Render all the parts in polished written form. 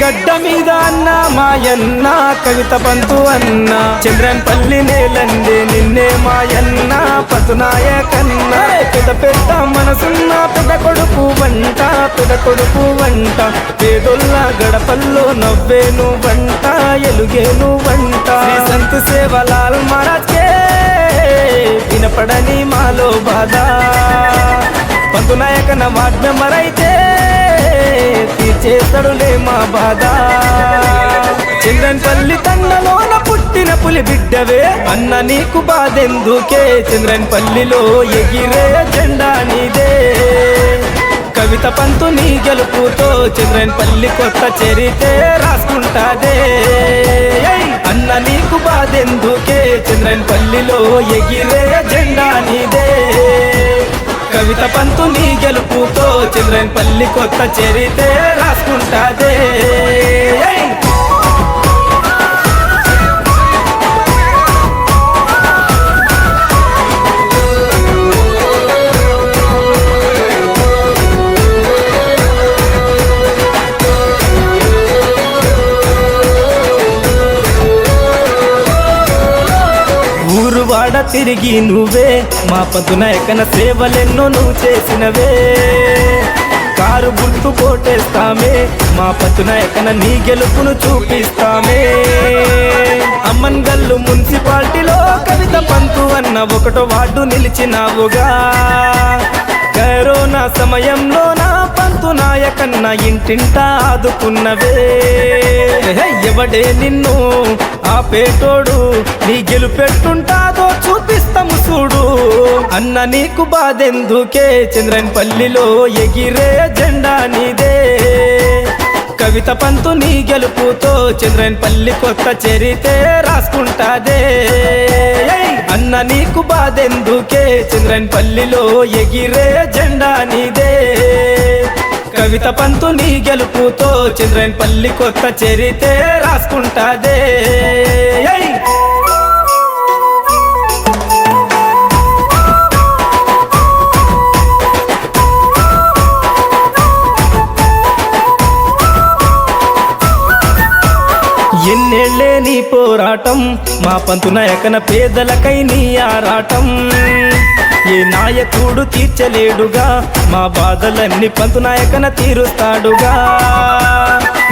గడ్డ మీద అన్న మాయన్న కవిత పంతు అన్న చంద్రన్పల్లి నేలందే నిన్నే మాయన్న పతునాయకన్న పెద్ద పెద్ద మనసున్న పెద్ద కొడుకు వంట పేదొల్ల గడపల్లో నవ్వేను వంట ఎలుగేను వంట సంత్ సేవలాల్ మహారాజ్కే వినపడని మాలో బాధ పంతునాయకన్న వార్డ్ మెంబర్ అయితే తీర్చేస్తాడులే మా బాధ చంద్రన్పల్లి తండలోన పుట్టిన పులి బిడ్డవే అన్న నీకు బాధెందుకే చంద్రన్పల్లిలో ఎగిరే జెండా నీదే కవిత పంతు నీ గెలుపుతో చంద్రన్పల్లి కొత్త చరితే రాసుకుంటాదే అన్న నీకు బాధెందుకే చంద్రన్పల్లిలో ఎగిరే జెండా నీదే కవిత పంతు నీ గెలుపుతో చంద్రన్పల్లి కొత్త చరితే రాసుకుంటాదే ఊరువాడ తిరిగి నువ్వే మా పంతునాయకన్న సేవలెన్నో నువ్వు చేసినవే కారు గుర్తు కోటేస్తామే మా పంతునాయకన్న నీ గెలుపును చూపిస్తామే అమ్మన్గల్లు మున్సిపాలిటీలో కవిత పంతు అన్న ఒకటో వార్డు నిలిచినావుగా కరోనా సమయంలో నా పంతునాయకన్న ఇంటింటా ఆదుకున్నవే ఎవడే నిన్ను ఆపేటోడు నీ గెలుపెట్టుంటాదో చూపిస్తాము చూడు అన్న నీకు బాధెందుకే చంద్రన్పల్లిలో ఎగిరే జెండా నీదే కవిత పంతు నీ గెలుపుతో చంద్రన్పల్లి కొత్త చరితే రాసుకుంటాదే అన్న నీకు బాధెందుకే చంద్రన్పల్లిలో ఎగిరే జెండా నీదే కవిత పంతు నీ గెలుపుతో చంద్రన్పల్లి కొత్త చరితే రాసుకుంటాదే ఎన్నేళ్లే నీ పోరాటం మా పంతునాయకన్న పేదలకై నీ ఆరాటం ఏ నాయకుడు తీర్చలేడుగా మా బాధలన్నీ పంతునాయకన్న తీరుస్తాడుగా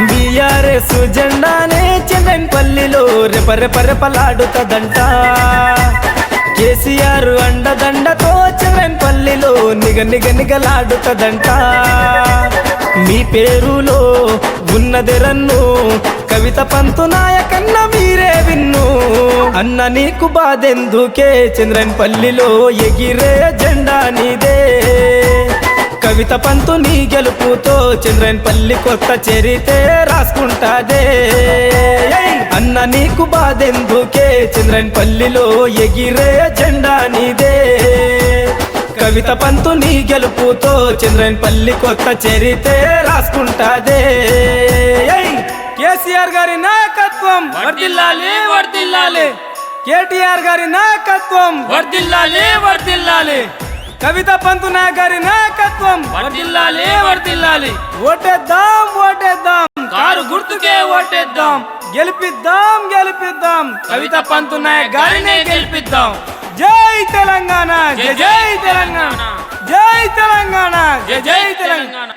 బీఆర్ఎస్ జెండానే చంద్రన్పల్లిలో రెపరెపరెపలాడుతదంట కేసీఆర్ అండదండతో చంద్రన్పల్లిలో నిగలాడుతదంట మీ పేరులో ఉన్నది రన్ను కవిత పంతునాయకన్న మీరే విన్ను అన్న నీకు బాధెందుకే చంద్రన్పల్లిలో ఎగిరే జెండా నీదే కవిత పంతు నీ గెలుపుతో చంద్రన్పల్లి కొత్త చరితే రాసుకుంటాదే అన్న నీకు బాధెందుకే చంద్రన్పల్లిలో ఎగిరే జెండా నీదే కవిత పంతు నీ గెలుపుతో చంద్రన్పల్లి కొత్త చరితే రాసుకుంటాదే కేసీఆర్ గారి నాయకత్వం వర్ధిల్లాలి వర్ధిల్లాలి కేటీఆర్ గారి నాయకత్వం వర్ధిల్లాలి వర్ధిల్లాలి కవిత పంతు గారి నాయకత్వం వర్ధిల్లాలి వర్ధిల్లాలి ఓటేద్దాం ఓటేద్దాం కారు గుర్తుకే ఓటేద్దాం గెలిపిద్దాం కవిత పంతు గారినే గెలిపిద్దాం జై తెలంగాణ జై తెలంగాణ జై తెలంగాణ జై తెలంగాణ